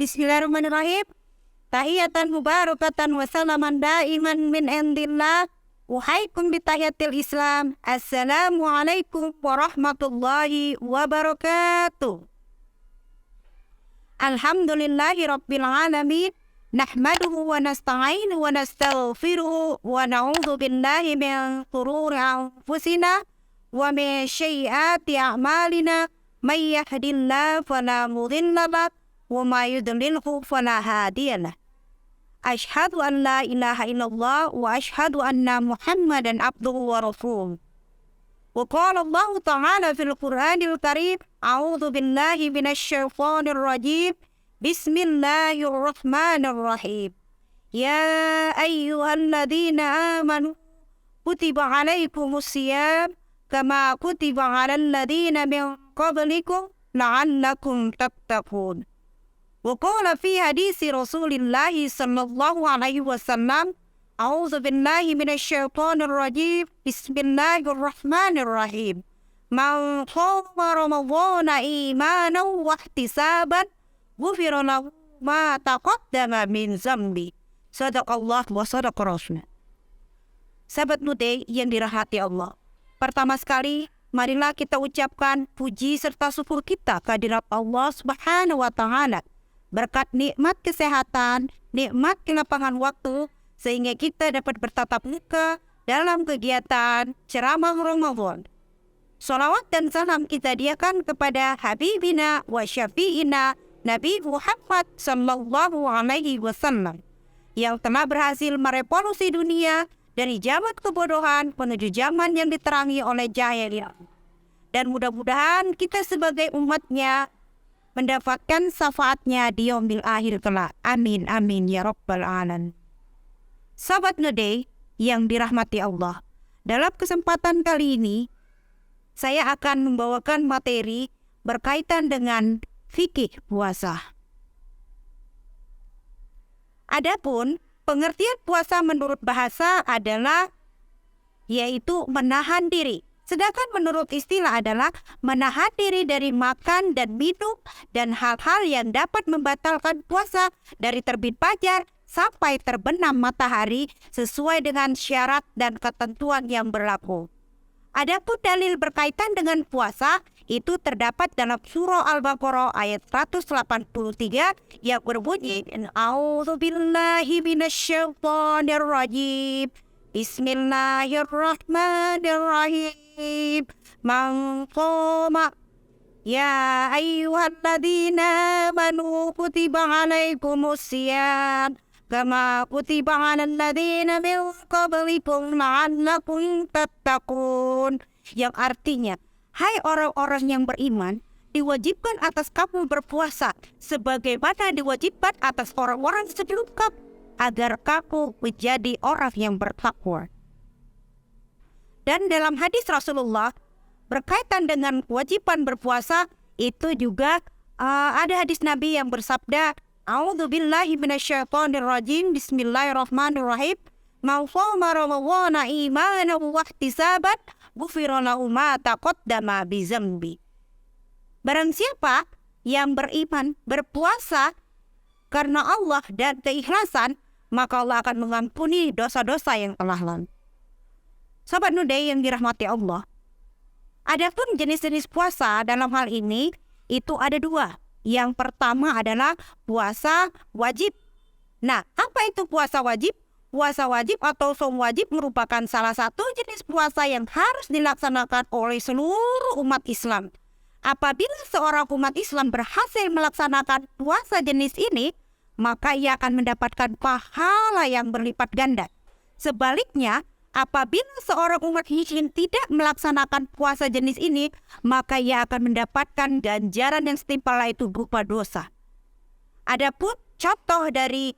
Bismillahirrahmanirrahim. Tahiyatan mubarakatan wa salaman daiman min indillah. Uhaikum bitahiyatil Islam. Assalamualaikum warahmatullahi wabarakatuh. Alhamdulillahi rabbil alamin. Nahmaduhu wa nasta'inu wa nastaghfiruhu wa na'udzu billahi min shururi anfusina wa min sayyiati a'malina. May yahdihillahu fala mudilla lahu wa may yudlilhu fala hadiya lahu. Asyhadu an la ilaha illallah wa asyhadu anna Muhammadan abduhu wa rasuluh. Wa qala Allah ta'ala fil Qur'anil Karim, a'udzu billahi minasy syaithanir rajim. Bismillahirrahmanirrahim. Ya ayyuhalladzina amanu kutiba 'alaikumus syiyam kama kutiba 'alal ladzina min qablikum la'allakum tattaqun. Wa qala fi hadisi Rasulillah sallallahu alaihi wasallam, a'udzu billahi minasy syaithanir rajim. Bismillahirrahmanirrahim. Man shoma ramadhana imanan wa ihtisaban ghufira lahu ma taqaddama min dzambi. Shadaqallah wa shadaqa rasul. Sahabat Nude yang dirahmati Allah, pertama sekali marilah kita ucapkan puji serta syukur kita kehadirat Allah Subhanahu wa taala berkat nikmat kesehatan, nikmat kelapangan waktu sehingga kita dapat bertatap muka dalam kegiatan ceramah Ramadan. Salawat dan salam kita hadiahkan kepada Habibina wa Syafi'ina Nabi Muhammad sallallahu alaihi wasallam yang telah berhasil merevolusi dunia dari zaman kebodohan menuju zaman yang diterangi oleh cahaya. Dan mudah-mudahan kita sebagai umatnya mendapatkan syafaatnya di yaumil akhir kelak. Amin, amin, ya rabbal alamin. Sahabat Nude yang dirahmati Allah, dalam kesempatan kali ini saya akan membawakan materi berkaitan dengan fikih puasa. Adapun pengertian puasa menurut bahasa adalah yaitu menahan diri. Sedangkan menurut istilah adalah menahan diri dari makan dan minum dan hal-hal yang dapat membatalkan puasa dari terbit fajar sampai terbenam matahari sesuai dengan syarat dan ketentuan yang berlaku. Adapun dalil berkaitan dengan puasa itu terdapat dalam surah Al-Baqarah ayat 183 yang berbunyi, A'udzubillahi minasyaitonir rajim. Bismillahirrahmanirrahim. Man qama ya ayyuhalladzina amanu kutiba 'alaikumus syiyam kama kutiba 'alal ladzina min qablikum la'allakum tattaqun. Yang artinya, hai orang-orang yang beriman, diwajibkan atas kamu berpuasa sebagaimana diwajibkan atas orang-orang sebelum kamu, agar kamu menjadi orang yang bertakwa. Dan dalam hadis Rasulullah berkaitan dengan kewajiban berpuasa itu juga ada hadis Nabi yang bersabda, A'udzubillahi minasyaitonir rajim. Bismillahirrahmanirrahim. Man shoma ramadhana imanan wa ihtisaban ghufira lahu ma taqaddama bi dzambi. Barang siapa yang beriman berpuasa karena Allah dan keikhlasan, maka Allah akan mengampuni dosa-dosa yang telah lalu. Sahabat Nude yang dirahmati Allah, adapun jenis-jenis puasa dalam hal ini itu ada dua. Yang pertama adalah puasa wajib. Nah, apa itu puasa wajib? Puasa wajib atau shaum wajib merupakan salah satu jenis puasa yang harus dilaksanakan oleh seluruh umat Islam. Apabila seorang umat Islam berhasil melaksanakan puasa jenis ini, maka ia akan mendapatkan pahala yang berlipat ganda. Sebaliknya, apabila seorang umat Muslim tidak melaksanakan puasa jenis ini, maka ia akan mendapatkan ganjaran yang setimpal, yaitu berupa dosa. Adapun contoh dari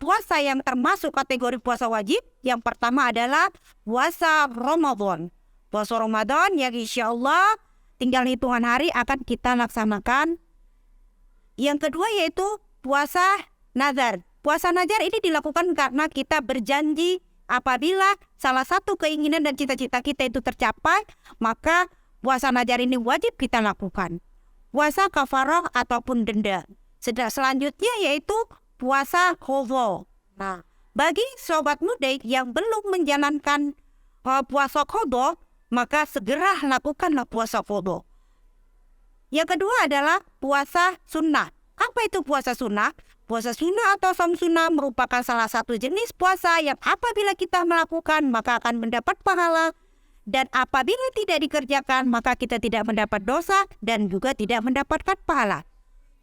puasa yang termasuk kategori puasa wajib, yang pertama adalah puasa Ramadan. Puasa Ramadan yang insya Allah tinggal hitungan hari akan kita laksanakan. Yang kedua yaitu puasa nazar. Puasa nazar ini dilakukan karena kita berjanji apabila salah satu keinginan dan cita-cita kita itu tercapai, maka puasa nazar ini wajib kita lakukan. Puasa kafarah ataupun denda. Selanjutnya yaitu puasa qadha. Nah, bagi sobat muda yang belum menjalankan puasa qadha, maka segera lakukanlah puasa qadha. Yang kedua adalah puasa sunnah. Apa itu puasa sunnah? Puasa sunnah atau som sunnah merupakan salah satu jenis puasa yang apabila kita melakukan maka akan mendapat pahala, dan apabila tidak dikerjakan maka kita tidak mendapat dosa dan juga tidak mendapatkan pahala.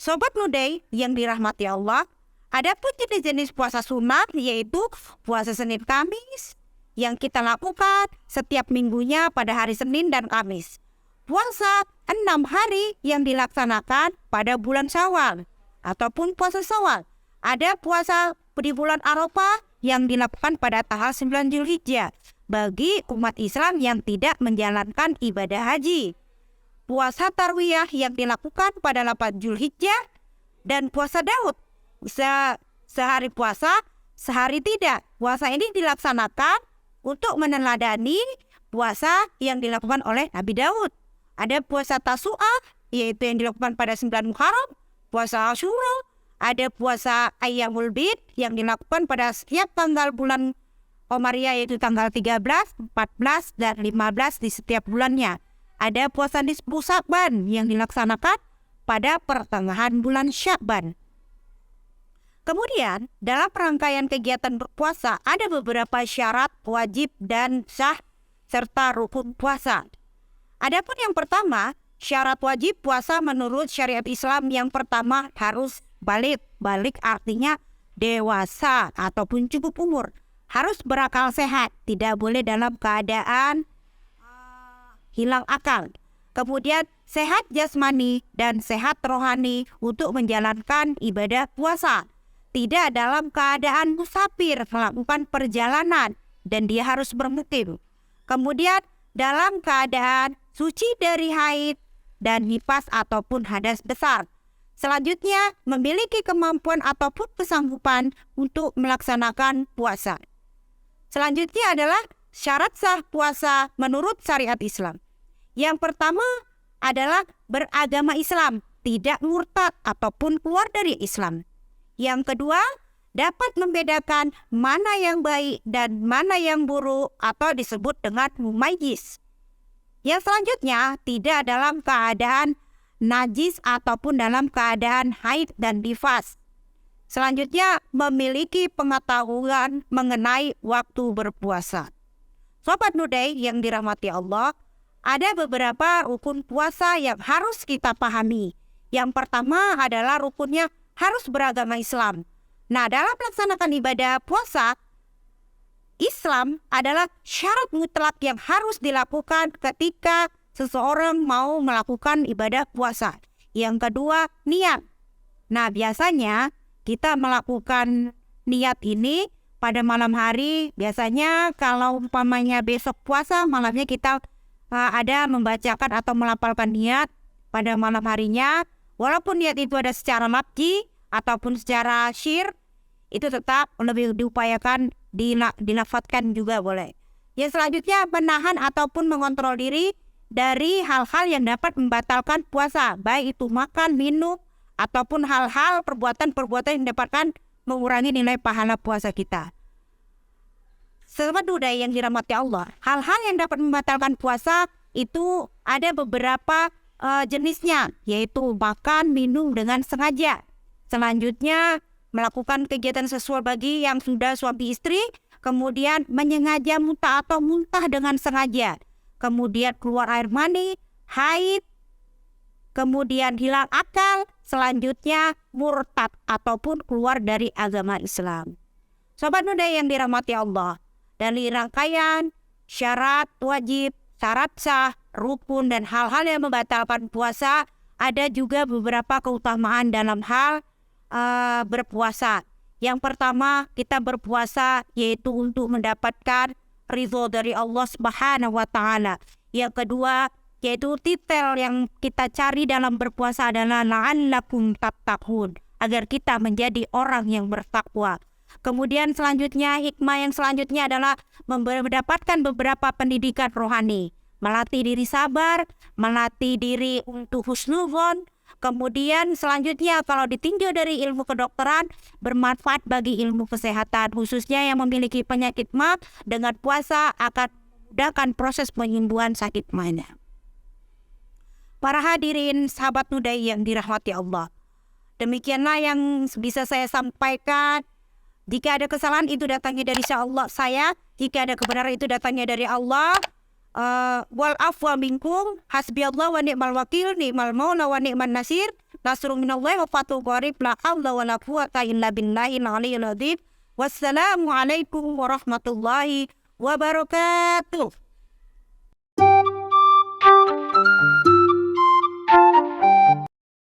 Sobat muda yang dirahmati Allah, ada pun jenis-jenis puasa sunnah yaitu puasa Senin Kamis yang kita lakukan setiap minggunya pada hari Senin dan Kamis. Puasa 6 hari yang dilaksanakan pada bulan Syawal ataupun puasa Syawal. Ada puasa di bulan Arafah yang dilakukan pada tanggal 9 Zulhijjah bagi umat Islam yang tidak menjalankan ibadah haji. Puasa Tarwiyah yang dilakukan pada 8 Zulhijjah dan puasa Daud. Sehari puasa, sehari tidak. Puasa ini dilaksanakan untuk meneladani puasa yang dilakukan oleh Nabi Daud. Ada puasa Tasu'ah, yaitu yang dilakukan pada 9 Muharram, puasa Asyura, ada puasa Ayyamul Bid yang dilakukan pada setiap tanggal bulan Qamariyah, yaitu tanggal 13, 14, dan 15 di setiap bulannya. Ada puasa nisfu Sya'ban yang dilaksanakan pada pertengahan bulan Sya'ban. Kemudian, dalam rangkaian kegiatan berpuasa, ada beberapa syarat wajib dan sah serta rukun puasa. Adapun yang pertama, syarat wajib puasa menurut syariat Islam yang pertama harus balik. Balik artinya dewasa ataupun cukup umur. Harus berakal sehat, tidak boleh dalam keadaan hilang akal. Kemudian sehat jasmani dan sehat rohani untuk menjalankan ibadah puasa. Tidak dalam keadaan musafir melakukan perjalanan dan dia harus bermukim. Kemudian dalam keadaan suci dari haid dan nifas ataupun hadas besar. Selanjutnya memiliki kemampuan ataupun kesanggupan untuk melaksanakan puasa. Selanjutnya adalah syarat sah puasa menurut syariat Islam. Yang pertama adalah beragama Islam, tidak murtad ataupun keluar dari Islam. Yang kedua, dapat membedakan mana yang baik dan mana yang buruk atau disebut dengan mumayyiz. Yang selanjutnya, tidak dalam keadaan najis ataupun dalam keadaan haid dan nifas. Selanjutnya, memiliki pengetahuan mengenai waktu berpuasa. Sobat muda yang dirahmati Allah, ada beberapa rukun puasa yang harus kita pahami. Yang pertama adalah rukunnya harus beragama Islam. Nah, dalam melaksanakan ibadah puasa, Islam adalah syarat mutlak yang harus dilakukan ketika seseorang mau melakukan ibadah puasa. Yang kedua, niat. Nah, biasanya kita melakukan niat ini pada malam hari. Biasanya kalau umpamanya besok puasa, malamnya kita ada membacakan atau melafalkan niat pada malam harinya. Walaupun niat itu ada secara lafzi ataupun secara syir, itu tetap lebih diupayakan dilafadzkan juga boleh. Yang selanjutnya, menahan ataupun mengontrol diri dari hal-hal yang dapat membatalkan puasa, baik itu makan, minum, ataupun hal-hal perbuatan-perbuatan yang dapatkan mengurangi nilai pahala puasa kita. Sobat muda yang dirahmati Allah, hal-hal yang dapat membatalkan puasa itu ada beberapa jenisnya, yaitu makan, minum dengan sengaja. Selanjutnya, melakukan kegiatan seksual bagi yang sudah suami istri, kemudian menyengaja muntah atau muntah dengan sengaja, kemudian keluar air mani, haid, kemudian hilang akal, selanjutnya murtad ataupun keluar dari agama Islam. Sobat muda yang dirahmati Allah, dari rangkaian syarat wajib, syarat sah, rukun, dan hal-hal yang membatalkan puasa, ada juga beberapa keutamaan dalam hal berpuasa. Yang pertama, kita berpuasa yaitu untuk mendapatkan ridho dari Allah Subhanahu wa Ta'ala. Yang kedua, yaitu titel yang kita cari dalam berpuasa adalah la'allakum tattaqun, agar kita menjadi orang yang bertakwa. Kemudian selanjutnya, hikmah yang selanjutnya adalah mendapatkan beberapa pendidikan rohani, melatih diri sabar, melatih diri untuk husnuzon, Kemudian selanjutnya kalau ditinjau dari ilmu kedokteran, bermanfaat bagi ilmu kesehatan, khususnya yang memiliki penyakit mah, dengan puasa akan memudahkan proses penyembuhan sakit mahnya. Para hadirin sahabat Nudai yang dirahmati Allah, demikianlah yang bisa saya sampaikan. Jika ada kesalahan itu datangnya dari Allah saya, jika ada kebenaran itu datangnya dari Allah. Wal afwa minkum, hasbiyallah wa ni'mal wakil, ni'mal maula wa ni'man nasir, nasrun minallahi wa fatuh qarib, la haula wa la quwwata illa billahil aliyyil azim. Wassalamu alaikum warahmatullahi wabarakatuh.